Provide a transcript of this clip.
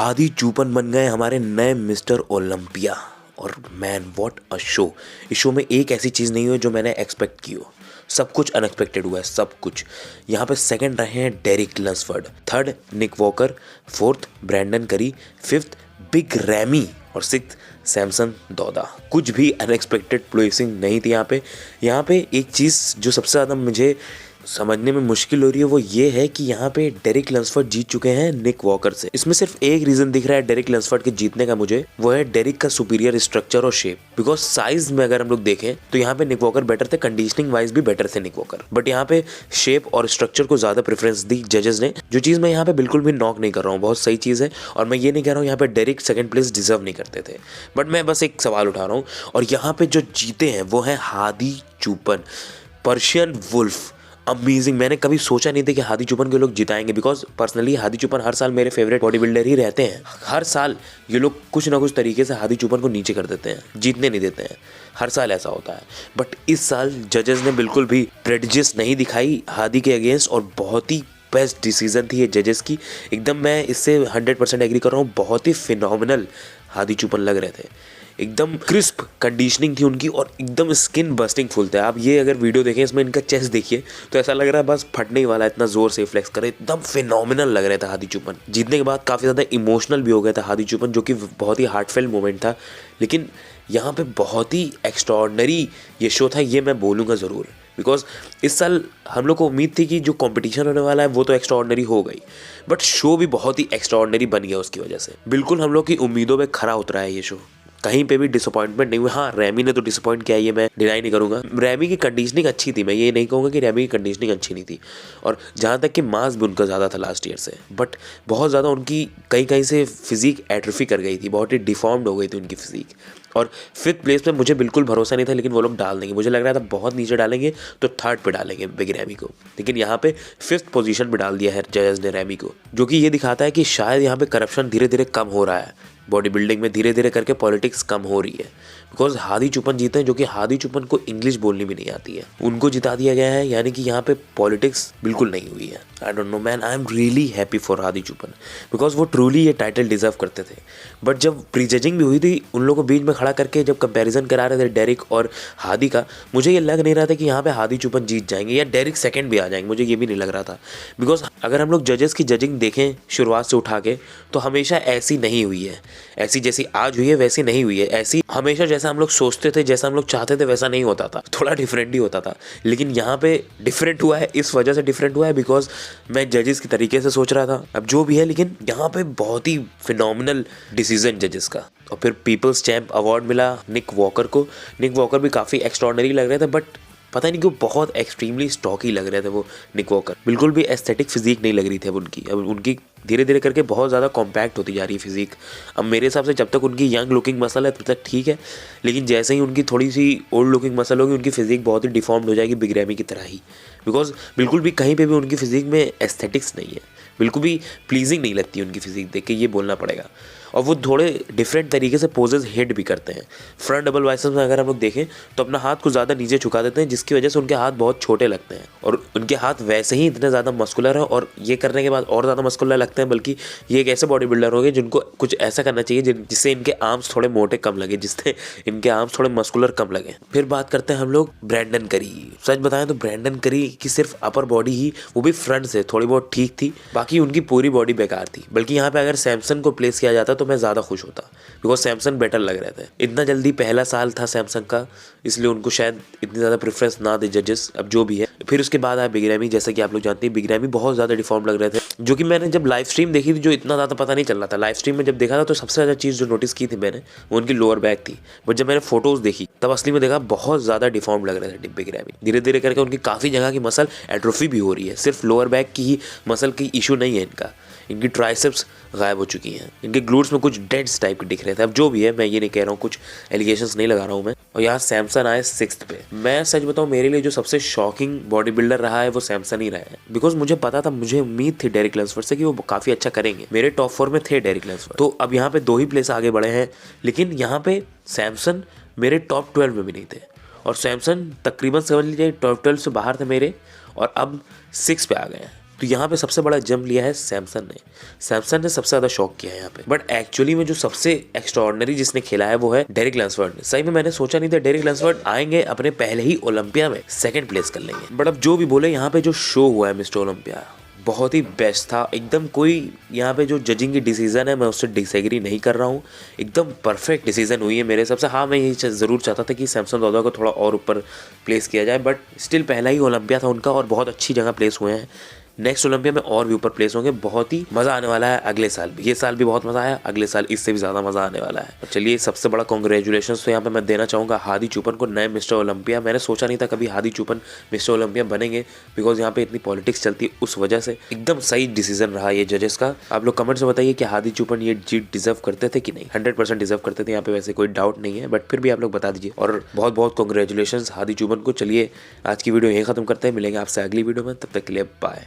हादी चूपन बन गए हमारे नए मिस्टर ओलंपिया। और मैन व्हाट अ शो। इस शो में एक ऐसी चीज़ नहीं हुई जो मैंने एक्सपेक्ट की हो। सब कुछ अनएक्सपेक्टेड हुआ है, सब कुछ। यहाँ पे सेकंड रहे हैं डेरिक लंसफर्ड, थर्ड निक वॉकर, फोर्थ ब्रैंडन करी, फिफ्थ बिग रैमी और सिक्स्थ सैमसन दौदा। कुछ भी अनएक्सपेक्टेड प्लेसिंग नहीं थी यहाँ पे एक चीज़ जो सबसे ज़्यादा मुझे समझने में मुश्किल हो रही है वो ये है कि यहाँ पे डेरिक लंसफर्ड जीत चुके हैं निक वॉकर से। इसमें सिर्फ एक रीजन दिख रहा है डेरिक लंसफर्ड के जीतने का मुझे, वो है डेरिक का सुपीरियर स्ट्रक्चर और शेप। बिकॉज साइज में अगर हम लोग देखें तो यहाँ पे निक वॉकर बेटर थे, कंडीशनिंग वाइज भी बेटर थे निक वॉकर, बट यहाँ पे शेप और स्ट्रक्चर को ज्यादा प्रेफरेंस दी जजेस ने, जो चीज मैं यहाँ पे बिल्कुल भी नॉक नहीं कर रहा हूँ, बहुत सही चीज है। और मैं ये नहीं कह रहा हूँ यहाँ पे डेरिक सेकंड प्लेस डिजर्व नहीं करते थे, बट मैं बस एक सवाल उठा रहा हूँ। और यहाँ पे जो जीते हैं वो है हादी चूपन, पर्शियन वुल्फ। अमेजिंग। मैंने कभी सोचा नहीं था कि हादी चुपन के लोग जिताएंगे, बिकॉज पर्सनली हादी चुपन हर साल मेरे फेवरेट बॉडी बिल्डर ही रहते हैं। हर साल ये लोग कुछ ना कुछ तरीके से हादी चुपन को नीचे कर देते हैं, जीतने नहीं देते हैं, हर साल ऐसा होता है। बट इस साल जजेस ने बिल्कुल भी प्रेजुडिस नहीं दिखाई हादी के अगेंस्ट, और बहुत ही बेस्ट डिसीजन थी ये जजेस की। एकदम मैं इससे 100% एग्री कर रहा हूँ। बहुत ही फिनोमिनल हादी चुपन लग रहे थे, एकदम क्रिस्प कंडीशनिंग थी उनकी और एकदम स्किन बस्टिंग फुल थे। आप ये अगर वीडियो देखें, इसमें इनका चेस्ट देखिए तो ऐसा लग रहा है बस फटने ही वाला, इतना जोर से फ्लेक्स करे। एकदम फिनोमिनल लग रहा था हादी चुपन। जीतने के बाद काफ़ी ज़्यादा इमोशनल भी हो गया था हादी चुपन, जो कि बहुत ही हार्टफेल मोमेंट था। लेकिन यहाँ पे बहुत ही एक्स्ट्रॉर्डनरी ये शो था, ये मैं बोलूँगा ज़रूर। बिकॉज इस साल हम लोग को उम्मीद थी कि जो कंपटीशन होने वाला है वो तो एक्स्ट्रॉर्डनरी हो गई, बट शो भी बहुत ही एक्स्ट्रॉर्डनरी बन गया उसकी वजह से। बिल्कुल हम लोग की उम्मीदों पे खरा उतरा है ये शो, कहीं पे भी डिसअपॉइंटमेंट नहीं हुई। हाँ, रैमी ने तो डिसअपॉइंट किया, ये मैं डिनाई नहीं करूँगा। रैमी की कंडीशनिंग अच्छी थी, मैं ये नहीं कहूँगा कि रैमी की कंडीशनिंग अच्छी नहीं थी। और जहाँ तक कि मास भी उनका ज़्यादा था लास्ट ईयर से, बट बहुत ज़्यादा उनकी कहीं कहीं से फिजिक एट्रोफी कर गई थी, बहुत ही डिफॉर्म्ड हो गई थी उनकी फिजिक। और फिफ्थ प्लेस पे मुझे बिल्कुल भरोसा नहीं था, लेकिन वो लोग डाल देंगे। मुझे लग रहा था बहुत नीचे डालेंगे तो थर्ड पे डालेंगे बिग रैमी को, लेकिन यहाँ पे फिफ्थ पोजीशन पे डाल दिया है जजेस ने रैमी को, जो कि ये दिखाता है कि शायद यहाँ पे करप्शन धीरे धीरे कम हो रहा है। बॉडी बिल्डिंग में धीरे धीरे करके पॉलिटिक्स कम हो रही है। बिकॉज हादी चुपन जीते हैं, जो कि हादी चुपन को इंग्लिश बोलनी भी नहीं आती है, उनको जिता दिया गया है। यानी कि यहाँ पे पॉलिटिक्स बिल्कुल नहीं हुई है। I don't know man, I am really happy for Hadi Choopan, because वो ट्रूली ये टाइटल डिजर्व करते थे। बट जब प्री जजिंग भी हुई थी, उन लोगों को बीच में खड़ा करके जब कंपैरिजन करा रहे थे डेरिक और हादी का, मुझे ये लग नहीं रहा था कि यहाँ पे हादी चुपन जीत जाएंगे या डेरिक सेकंड भी आ जाएंगे, मुझे ये भी नहीं लग रहा था। बिकॉज अगर हम लोग जजेस की जजिंग देखें शुरुआत से उठा के, तो हमेशा ऐसी नहीं हुई है, ऐसी जैसी आज हुई है वैसी नहीं हुई है। ऐसी हमेशा जैसा हम लोग सोचते थे, जैसा हम लोग चाहते थे वैसा नहीं होता था, थोड़ा डिफरेंट ही होता था। लेकिन यहाँ पे डिफरेंट हुआ है, इस वजह से डिफरेंट हुआ है बिकॉज मैं जजेस की तरीके से सोच रहा था, अब जो भी है। लेकिन यहाँ पे बहुत ही फिनोमिनल डिसीजन जजेस का। और फिर पीपल्स चैंप अवार्ड मिला निक वॉकर को। निक वॉकर भी काफ़ी एक्स्ट्रॉर्डनरी लग रहे थे, बट पता नहीं क्यों बहुत एक्सट्रीमली स्टॉकी लग रहे थे वो निक वॉकर। बिल्कुल भी एस्थेटिक फिजिक नहीं लग रही थी अब उनकी। अब उनकी धीरे धीरे करके बहुत ज़्यादा कॉम्पैक्ट होती जा रही है फिजिक। अब मेरे हिसाब से जब तक उनकी यंग लुकिंग मसल है तब तक ठीक है, लेकिन जैसे ही उनकी थोड़ी सी ओल्ड लुकिंग मसल होगी, उनकी फिजिक बहुत ही डिफॉर्म्ड हो जाएगी बिग रैमी की तरह ही। बिकॉज बिल्कुल भी कहीं पे भी उनकी फिजिक में एस्थेटिक्स नहीं है, बिल्कुल भी प्लीजिंग नहीं लगती उनकी फिजिक देख के, ये बोलना पड़ेगा। और वो थोड़े डिफरेंट तरीके से पोजेस हिट भी करते हैं। फ्रंट डबल बाइसेप्स में अगर हम लोग देखें तो अपना हाथ को ज़्यादा नीचे झुका देते हैं, जिसकी वजह से उनके हाथ बहुत छोटे लगते हैं। और उनके हाथ वैसे ही इतने ज़्यादा मस्कुलर हैं, और ये करने के बाद और ज़्यादा मस्कुलर लगते हैं। बल्कि ये एक ऐसे बॉडी बिल्डर होंगे जिनको कुछ ऐसा करना चाहिए जिससे इनके आर्म्स थोड़े मोटे कम लगे, जिससे इनके आर्म्स थोड़े मस्कुलर कम लगे। फिर बात करते हैं हम लोग ब्रैंडन करी। सच बताएं तो ब्रैंडन करी की सिर्फ अपर बॉडी ही, वो भी फ्रंट से थोड़ी बहुत ठीक थी, बाकी उनकी पूरी बॉडी बेकार थी। बल्कि यहाँ पे अगर सैमसन को प्लेस किया जाता तो मैं ज़्यादा खुश होता, बिकॉज सैमसन बेटर लग रहे थे। इतना जल्दी पहला साल था सैमसंग का, इसलिए उनको शायद इतनी ज़्यादा प्रेफरेंस ना दे जजेस, अब जो भी है। फिर उसके बाद आया बिग रैमी। जैसा कि आप लोग जानते हैं बिग रैमी बहुत ज़्यादा डिफॉर्म लग रहे थे, जो कि मैंने जब लाइव स्ट्रीम देखी थी जो इतना ज़्यादा पता नहीं चल रहा था। लाइव स्ट्रीम में जब देखा था तो सबसे ज़्यादा चीज़ जो नोटिस की थी मैंने, वो उनकी लोअर बैक थी। बट जब मैंने फोटोज़ देखी तब असली में देखा बहुत ज़्यादा डिफॉर्म लग रहे थे बिग रैमी। धीरे धीरे करके उनकी काफ़ी जगह की मसल एट्रोफी भी हो रही है, सिर्फ लोअर बैक की ही मसल की इशू नहीं है इनका, इनकी ट्राइसेप्स गायब हो चुकी हैं, इनके ग्लूट्स में कुछ डेंट्स टाइप के दिख रहे थे। अब जो भी है, मैं ये नहीं कह रहा हूँ, कुछ एलिगेशंस नहीं लगा रहा हूँ मैं। और यहाँ सैमसन आए सिक्स्थ पे। मैं सच बताऊँ, मेरे लिए जो सबसे शॉकिंग बॉडी बिल्डर रहा है वो सैमसन ही रहा है। बिकॉज मुझे पता था, मुझे उम्मीद थी डेरिक लंसफर्ड से कि वो काफ़ी अच्छा करेंगे। मेरे टॉप 4 में थे डेरिक लंसफर्ड, तो अब यहाँ पे 2 ही प्लेस आगे बढ़े हैं। लेकिन यहाँ पे सैमसन मेरे टॉप 12 में भी नहीं थे, और सैमसन तकरीबन समझ लीजिए टॉप 12 से बाहर थे मेरे, और अब 6 पे आ गए हैं। तो यहाँ पे सबसे बड़ा जंप लिया है सैमसन ने। सैमसन ने सबसे ज़्यादा शॉक किया है यहाँ पे। बट एक्चुअली में जो सबसे एक्स्ट्राऑर्डिनरी जिसने खेला है वो है डेरिक लैंसफोर्ड ने। सही में मैंने सोचा नहीं था डेरिक लैंसफोर्ड आएंगे अपने पहले ही ओलंपिया में सेकंड प्लेस कर लेंगे। बट अब जो भी बोले, यहाँ पे जो शो हुआ है मिस्टर ओलंपिया बहुत ही बेस्ट था एकदम। कोई यहाँ पे जो जजिंग की डिसीजन है मैं उससे डिसएग्री नहीं कर रहा हूँ, एकदम परफेक्ट डिसीजन हुई है मेरे हिसाब से। हाँ, मैं यही ज़रूर चाहता था कि सैमसन दादा को थोड़ा और ऊपर प्लेस किया जाए, बट स्टिल पहला ही ओलंपिया था उनका और बहुत अच्छी जगह प्लेस हुए हैं। नेक्स्ट ओलंपिया में और भी ऊपर प्लेस होंगे। बहुत ही मज़ा आने वाला है अगले साल भी। ये साल भी बहुत मज़ा आया, अगले साल इससे भी ज़्यादा मज़ा आने वाला है। चलिए, सबसे बड़ा कॉन्ग्रेचुलेशन तो यहाँ पे मैं देना चाहूँगा हादी चुपन को, नए मिस्टर ओलंपिया। मैंने सोचा नहीं था कभी हादी चुपन मिस्टर ओलंपिया बनेंगे, बिकॉज यहाँ पे इतनी पॉलिटिक्स चलती है उस वजह से। एकदम सही डिसीजन रहा ये जजेस का। आप लोग कमेंट से बताइए कि हादी चुपन ये जीत डिजर्व करते थे कि नहीं। 100% डिजर्व करते थे, यहाँ पे वैसे कोई डाउट नहीं है, बट फिर भी आप लोग बता दीजिए। और बहुत बहुत कॉन्ग्रेचुलेशन हादी चुपन को। चलिए, आज की वीडियो यहीं खत्म करते हैं, मिलेंगे आपसे अगली वीडियो में, तब तक के लिए बाय।